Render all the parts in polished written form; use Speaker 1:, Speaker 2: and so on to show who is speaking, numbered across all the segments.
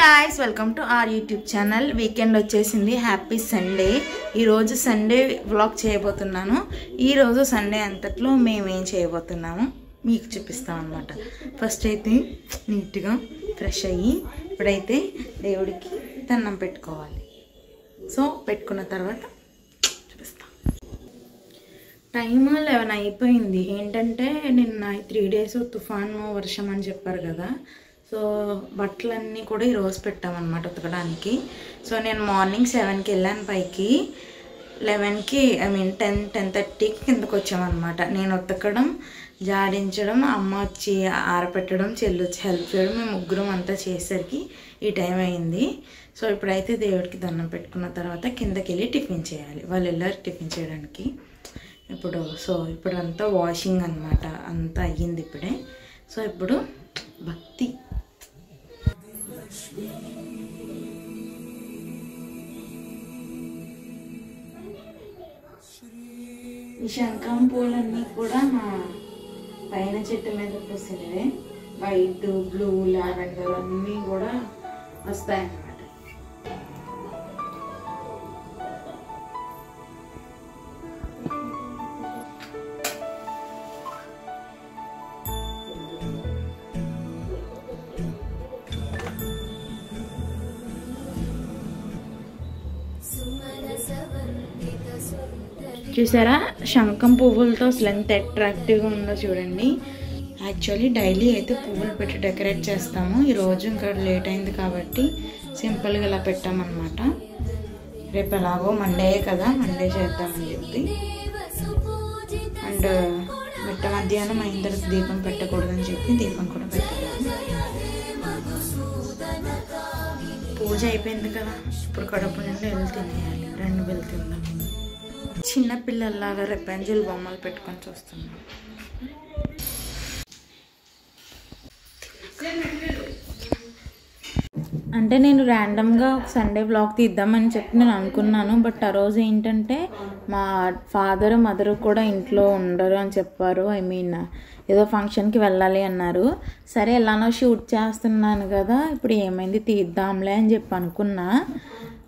Speaker 1: guys, welcome to our YouTube channel. Weekend వచ్చేసింది. Happy Sunday. ఈ రోజు సండే వ్లాగ్ చేయబోతున్నాను. ఈ రోజు సండే అంతట్లో మేము ఏం చేయబోతున్నాము మీకు చూపిస్తాం అన్నమాట. ఫస్ట్ అయితే నీట్గా ఫ్రెష్ అయ్యి ఇప్పుడైతే దేవుడికి దండం పెట్టుకోవాలి. సో పెట్టుకున్న తర్వాత చూపిస్తాం. టైం 11 అయిపోయింది. ఏంటంటే నిన్న 3 days తుఫాను వర్షం అని చెప్పారు కదా. సో బట్టలన్నీ కూడా ఈరోజు పెట్టామన్నమాట ఉతకడానికి. సో నేను మార్నింగ్ 7కి వెళ్ళాను పైకి, 11కి 10:30కి కిందకు వచ్చామన్నమాట. నేను ఉతకడం, జాడించడం, అమ్మ వచ్చి ఆరపెట్టడం, చెల్లి వచ్చి హెల్ప్ చేయడం, మేము ముగ్గురం అంతా చేసేసరికి ఈ టైం అయింది. సో ఇప్పుడైతే దేవుడికి దండం పెట్టుకున్న తర్వాత కిందకి వెళ్ళి టిఫిన్ చేయాలి. వాళ్ళు వెళ్ళారు టిఫిన్ చేయడానికి. ఇప్పుడంతా వాషింగ్ అన్నమాట, అంతా అయ్యింది ఇప్పుడే. సో ఇప్పుడు భక్తి ఈ శంఖం పూలన్నీ కూడా మా పైన చెట్టు మీద పూసినవే. వైట్, బ్లూ, లావెండర్ అన్నీ కూడా వస్తాయన్నమాట. చూసారా శంఖం పువ్వులతో అసలు ఎంత అట్రాక్టివ్గా ఉందో చూడండి. యాక్చువల్లీ డైలీ అయితే పువ్వులు పెట్టి డెకరేట్ చేస్తాము. ఈరోజు ఇంకా లేట్ అయింది కాబట్టి సింపుల్గా ఇలా పెట్టామన్నమాట. రేపు ఎలాగో మండే కదా, మండే చేద్దామని చెప్పి. అండ్ మిట్ట మధ్యాహ్నం అయిన తర్వాత దీపం పెట్టకూడదని చెప్పి దీపం కూడా పెట్టాము. పూజ అయిపోయింది కదా, ఇప్పుడు కడుపు నుండి వెళ్ళి తినేయాలి. 2 వెళ్ళి తిందాం. చిన్నపిల్లల్లాగా రెపెంజిల్ బొమ్మలు పెట్టుకొని చూస్తున్నాం. అంటే నేను ర్యాండమ్గా ఒక సండే వ్లాగ్ తీద్దామని చెప్పి నేను అనుకున్నాను. బట్ ఆ రోజు ఏంటంటే మా ఫాదర్ మదర్ కూడా ఇంట్లో ఉండరు అని చెప్పారు. ఏదో ఫంక్షన్కి వెళ్ళాలి అన్నారు. సరే ఎలానో షూట్ చేస్తున్నాను కదా, ఇప్పుడు ఏమైంది తీద్దాంలే అని చెప్పి అనుకున్నా.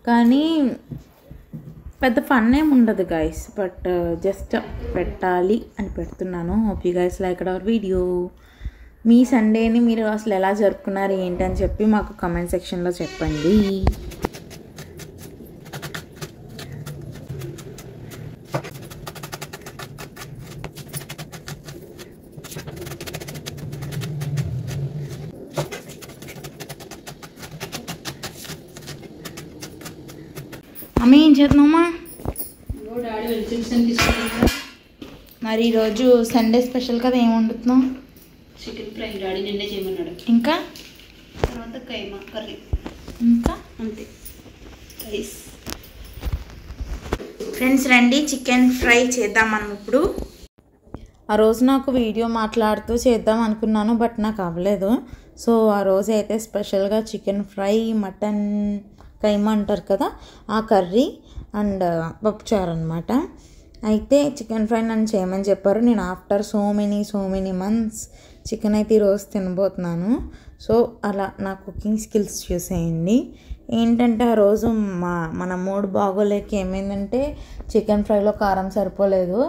Speaker 1: కానీ పెద్ద ఫన్ ఏమి ఉండదు గైస్, బట్ జస్ట్ పెట్టాలి అని పెడుతున్నాను. Hope you guys like our video. మీ సండేని మీరు అసలు ఎలా జరుపుకున్నారు ఏంటని చెప్పి మాకు కామెంట్ సెక్షన్లో చెప్పండి. అమ్మ ఏం చేస్తున్నామా? మరి ఈరోజు సండే స్పెషల్ కదా, ఏం వండుతున్నాం?
Speaker 2: చికెన్ ఫ్రై డాడీ నిన్నే చేయమన్నాడు.
Speaker 1: ఇంకా
Speaker 2: తర్వాత కైమా కర్రీ,
Speaker 1: ఇంకా
Speaker 2: అంతే. రైస్.
Speaker 1: ఫ్రెండ్స్ రండి చికెన్ ఫ్రై చేద్దాం మనం ఇప్పుడు. ఆ రోజు నాకు వీడియో మాట్లాడుతూ చేద్దాం అనుకున్నాను, బట్ నాకు అవ్వలేదు. సో ఆ రోజు అయితే స్పెషల్గా చికెన్ ఫ్రై, మటన్ కైమా అంటారు కదా, ఆ కర్రీ అండ్ పప్పుచారు అనమాట. అయితే చికెన్ ఫ్రై నన్ను చేయమని చెప్పారు. నేను after so many months chicken అయితే ఈరోజు తినబోతున్నాను. సో అలా నా కుకింగ్ స్కిల్స్ చూసేయండి. ఏంటంటే ఆ రోజు మన మూడ్ బాగోలేక ఏమైందంటే చికెన్ ఫ్రైలో కారం సరిపోలేదు.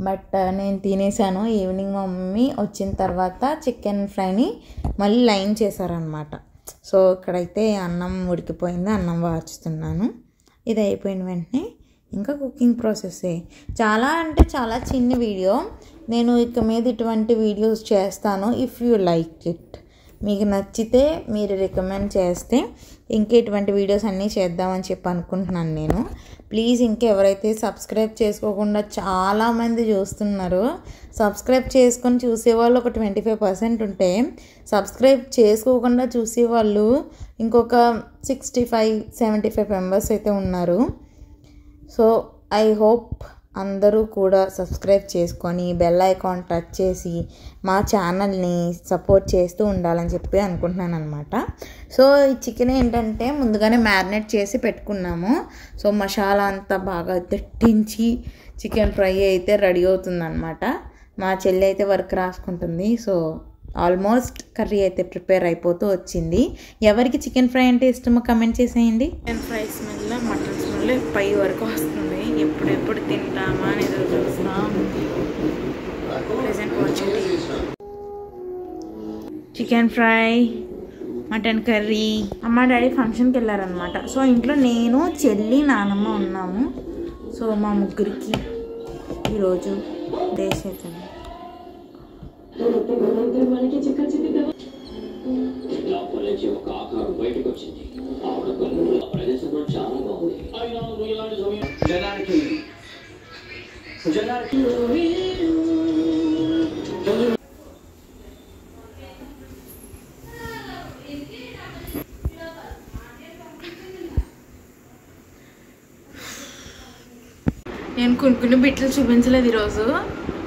Speaker 1: బట్ నేను తినేసాను. ఈవినింగ్ మా మమ్మీ వచ్చిన తర్వాత చికెన్ ఫ్రైని మళ్ళీ లైన్ చేశారనమాట. సో ఇక్కడైతే అన్నం ఉడికిపోయింది, అన్నం వార్చుతున్నాను. ఇది అయిపోయిన వెంటనే ఇంకా కుకింగ్ ప్రాసెస్సే. చాలా అంటే చాలా చిన్న వీడియో. నేను ఇక మీద ఇటువంటి వీడియోస్ చేస్తాను. ఇఫ్ యూ లైక్ ఇట్, మీకు నచ్చితే మీరు రికమెండ్ చేస్తే ఇంకా ఇటువంటి వీడియోస్ అన్నీ చేద్దామని చెప్పి అనుకుంటున్నాను నేను. ప్లీజ్ ఇంకెవరైతే సబ్స్క్రైబ్ చేసుకోకుండా చాలామంది చూస్తున్నారు, సబ్స్క్రైబ్ చేసుకొని చూసేవాళ్ళు ఒక 25% ఉంటే, సబ్స్క్రైబ్ చేసుకోకుండా చూసేవాళ్ళు ఇంకొక 65-75 మెంబర్స్ అయితే ఉన్నారు. సో ఐ హోప్ అందరూ కూడా సబ్స్క్రైబ్ చేసుకొని బెల్ ఐకాన్ టచ్ చేసి మా ఛానల్ని సపోర్ట్ చేస్తూ ఉండాలని చెప్పి అనుకుంటున్నాను అనమాట. సో ఈ చికెన్ ఏంటంటే ముందుగానే మ్యారినేట్ చేసి పెట్టుకున్నాము. సో మసాలా అంతా బాగా దట్టించి చికెన్ ఫ్రై అయితే రెడీ అవుతుందన్నమాట. మా చెల్లి అయితే వర్క్ రాసుకుంటుంది. సో ఆల్మోస్ట్ కర్రీ అయితే ప్రిపేర్ అయిపోతూ వచ్చింది. ఎవరికి చికెన్ ఫ్రై అంటే ఇష్టమో కమెంట్ చేసేయండి. Chicken fry smell, mutton smell పై వరకు వస్తుంది. ఎప్పుడెప్పుడు తింటామా అని ఎదురు చూస్తాం. Present watching chicken fry, mutton curry. అమ్మ డాడీ ఫంక్షన్కి వెళ్ళారనమాట. సో ఇంట్లో నేను, చెల్లి, నానమ్మ ఉన్నాము. సో మా ముగ్గురికి ఈరోజు దేశేతండి. నేను కొన్ని బిట్లు చూపించలేదు ఈరోజు.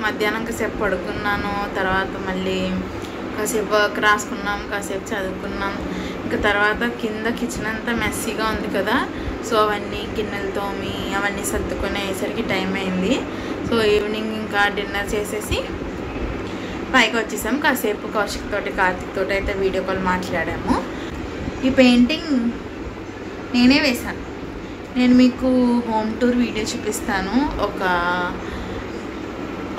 Speaker 1: మధ్యాహ్నం కాసేపు పడుకున్నాను, తర్వాత మళ్ళీ కాసేపు వర్క్ రాసుకున్నాం, కాసేపు చదువుకున్నాం. ఇంకా తర్వాత కింద కిచెన్ అంతా మెస్సీగా ఉంది కదా, సో అవన్నీ గిన్నెలు తోమి అవన్నీ సర్దుకునేసరికి టైం అయింది. సో ఈవినింగ్ ఇంకా డిన్నర్ చేసేసి పైకి వచ్చేసాం. కాసేపు కౌశిక్ తోటి, కార్తిక్ తోటి అయితే వీడియో కాల్ మాట్లాడాము. ఈ పెయింటింగ్ నేనే వేశాను. నేను మీకు హోమ్ టూర్ వీడియో చూపిస్తాను.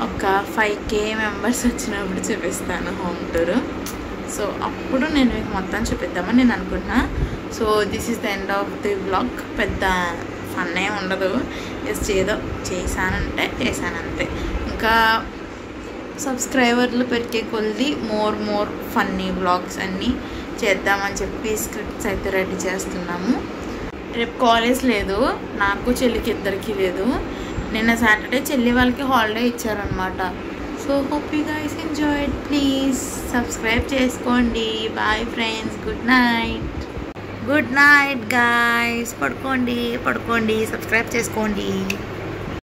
Speaker 1: ఒక 5K మెంబర్స్ వచ్చినప్పుడు చూపిస్తాను హోమ్ టూర్. సో అప్పుడు నేను మీకు మొత్తం చూపిద్దామని నేను అనుకుంటున్నా. So this is the end of the vlog. పెద్ద ఫన్ ఏం ఉండదు, జస్ట్ ఏదో చేశానంటే చేశానంతే. ఇంకా సబ్స్క్రైబర్లు పెరిగే కొద్ది మోర్ ఫన్నీ వ్లాగ్స్ అన్నీ చేద్దామని చెప్పి స్క్రిప్ట్స్ అయితే రెడీ చేస్తున్నాము. రేపు కాలేజ్ లేదు, నాకు చెల్లికి ఇద్దరికి లేదు. నిన్న సాటర్డే చెల్లి వాళ్ళకి హాలిడే ఇచ్చారనమాట. So hope you guys enjoyed. Please subscribe చేసుకోండి. Bye friends, good night guys. పడుకోండి, సబ్స్క్రైబ్ చేసుకోండి.